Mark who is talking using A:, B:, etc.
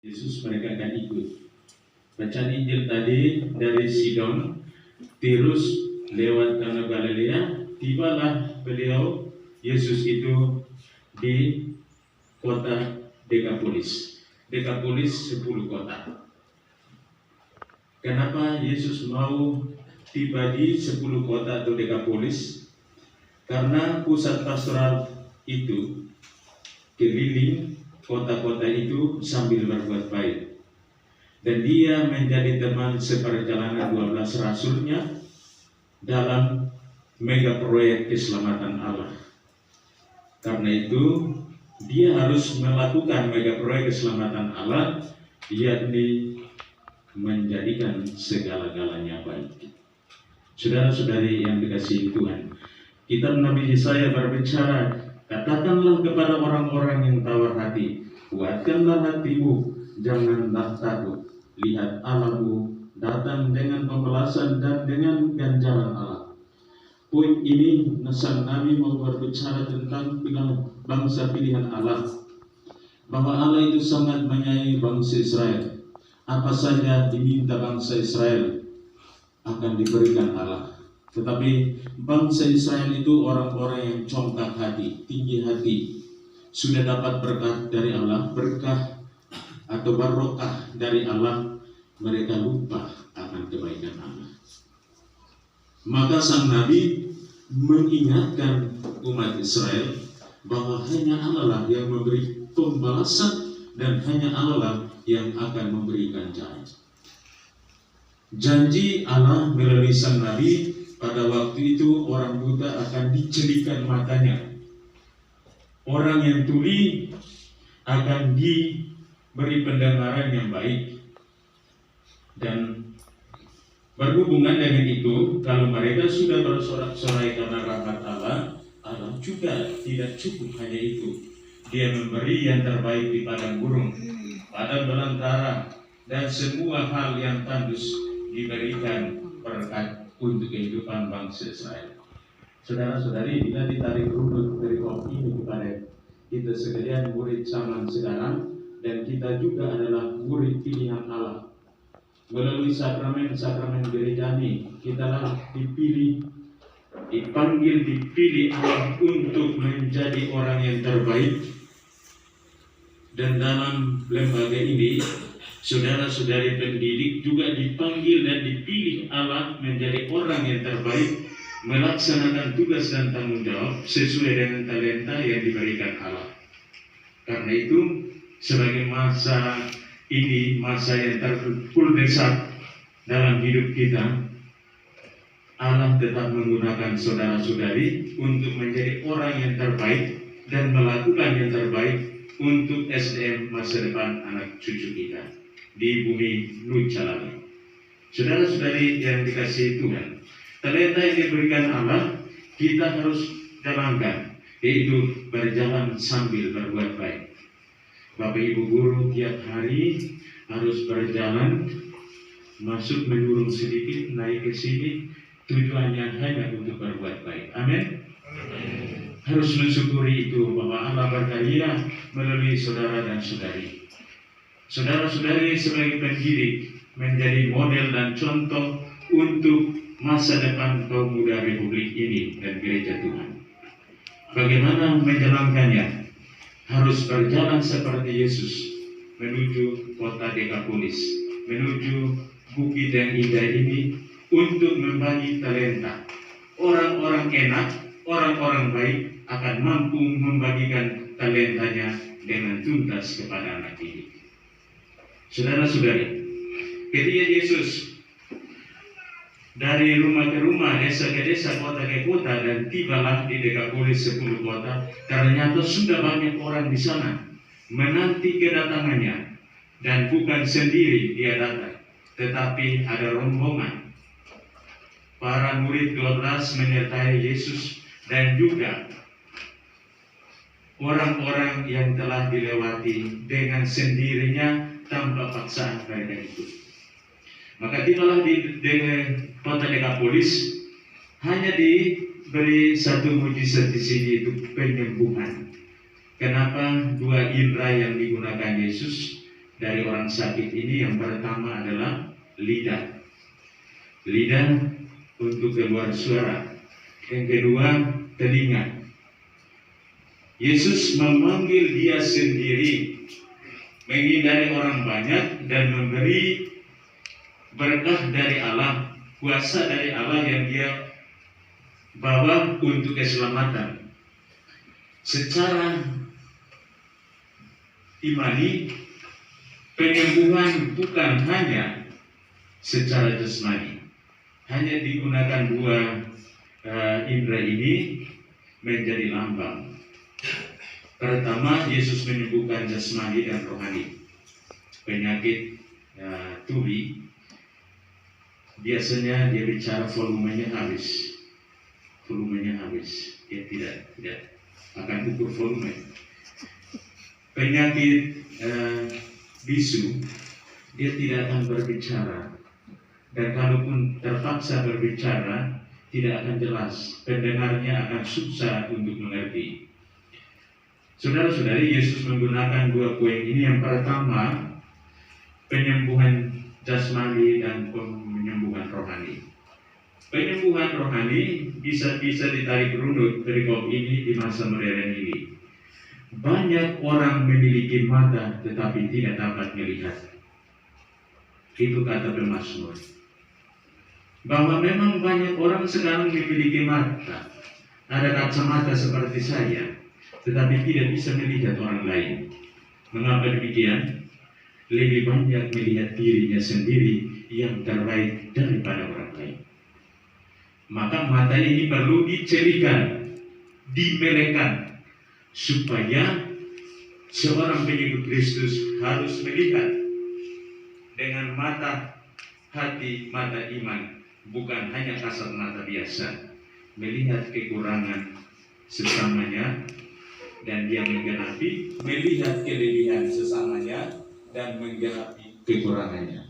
A: Yesus mereka akan ikut. Bacaan Injil tadi dari Sidon, Tirus lewat Kana Galilea, tibalah beliau Yesus itu di kota Dekapolis. Dekapolis 10 kota. Kenapa Yesus mau tiba di 10 kota atau Dekapolis? Karena pusat pastoral itu keliling kota-kota itu sambil berbuat baik. Dan dia menjadi teman seperjalanan 12 rasulnya dalam mega proyek keselamatan Allah. Karena itu dia harus melakukan mega proyek keselamatan Allah, yakni menjadikan segala-galanya baik. Saudara-saudari yang dikasihi Tuhan, kitab Nabi Yesaya berbicara, katakanlah kepada orang-orang yang tawar hati, kuatkanlah hatimu, janganlah takut. Lihat Allahmu datang dengan pembalasan dan dengan ganjaran Allah. Poin ini sang Nabi mau berbicara tentang bangsa pilihan Allah, bahwa Allah itu sangat menyayangi bangsa Israel. Apa saja diminta bangsa Israel akan diberikan Allah. Tetapi bangsa Israel itu orang-orang yang congkak hati, tinggi hati, sudah dapat berkah dari Allah, berkah atau barokah dari Allah, mereka lupa akan kebaikan Allah. Maka sang Nabi mengingatkan umat Israel bahwa hanya Allah lah yang memberi pembalasan dan hanya Allah lah yang akan memberikan janji Allah melalui sang Nabi. Pada waktu itu orang buta akan dicelikan matanya, orang yang tuli akan diberi pendengaran yang baik. Dan berhubungan dengan itu, kalau mereka sudah bersorak-sorai karena rahmat Allah, Allah juga tidak cukup hanya itu. Dia memberi yang terbaik di padang gurun, padang belantara, dan semua hal yang tandus diberikan berkat untuk kehidupan bangsa Israel. Saudara-saudari, bila ditarik runut dari waktu ini kepada kita sekalian murid zaman sekarang, dan kita juga adalah murid pilihan Allah. Melalui sakramen-sakramen gereja ini, kita lah dipilih, dipanggil, dipilih Allah untuk menjadi orang yang terbaik. Dan dalam lembaga ini, saudara-saudari pendidik juga dipanggil dan dipilih Allah menjadi orang yang terbaik, melaksanakan tugas dan tanggung jawab sesuai dengan talenta yang diberikan Allah. Karena itu, sebagai masa ini, masa yang terpurdesak dalam hidup kita, Allah tetap menggunakan saudara-saudari untuk menjadi orang yang terbaik dan melakukan yang terbaik untuk SDM masa depan anak cucu kita di bumi Nujalami. Saudara-saudari yang dikasihi Tuhan, talenta yang diberikan Allah kita harus jalankan, yaitu berjalan sambil berbuat baik. Bapak Ibu guru tiap hari harus berjalan, masuk menurun sedikit, naik ke sini, tujuannya hanya untuk berbuat baik. Amin. Harus mensyukuri itu bahwa Allah berkarya melalui saudara dan saudari. Saudara-saudari sebagai pendidik menjadi model dan contoh untuk masa depan kaum muda Republik ini dan gereja Tuhan. Bagaimana menjalankannya? Harus berjalan seperti Yesus menuju kota Dekapolis, menuju bukit yang indah ini untuk membagi talenta. Orang-orang enak, orang-orang baik akan mampu membagikan talentanya dengan tuntas kepada anak didik. Saudara-saudari, ketika Yesus dari rumah ke rumah, desa ke desa, kota ke kota, dan tibalah di Dekapolis 10 kota, ternyata sudah banyak orang di sana menanti kedatangannya, dan bukan sendiri dia datang, tetapi ada rombongan para murid 12 menyertai Yesus dan juga orang-orang yang telah dilewati dengan sendirinya tanpa paksaan mereka itu. Maka tibalah di kota Dekapolis, hanya diberi satu mujizat di sini, itu penyembuhan. Kenapa? 2 indera yang digunakan Yesus dari orang sakit ini yang pertama adalah lidah. Lidah untuk keluar suara. Yang kedua, telinga. Yesus memanggil dia sendiri, menghindari orang banyak dan memberi berkah dari Allah, kuasa dari Allah yang dia bawa untuk keselamatan. Secara imani, penyembuhan bukan hanya secara jasmani. Hanya digunakan dua indera ini menjadi lambang. Pertama, Yesus menyembuhkan jasmani dan rohani. Penyakit tuli, biasanya dia bicara volumenya habis. Dia tidak akan ukur volume. Penyakit bisu, dia tidak akan berbicara, dan kalaupun terpaksa berbicara tidak akan jelas, pendengarnya akan susah untuk mengerti. Saudara-saudari, Yesus menggunakan dua poin ini. Yang pertama, penyembuhan jasmani dan penyembuhan rohani. Penyembuhan rohani bisa ditarik runut perikop ini di masa modern ini. Banyak orang memiliki mata tetapi tidak dapat melihat. Itu kata pemazmur. Bahwa memang banyak orang sekarang memiliki mata, ada kacamata seperti saya, tetapi tidak bisa melihat orang lain. Mengapa demikian? Lebih banyak melihat dirinya sendiri yang terbaik daripada orang lain. Maka mata ini perlu dicelikan, dimelekan, supaya seorang pengikut Kristus harus melihat dengan mata hati, mata iman, bukan hanya kasat mata biasa, melihat kekurangan sesamanya dan dia menggenapi, melihat kelebihan sesamanya dan menggenapi kekurangannya.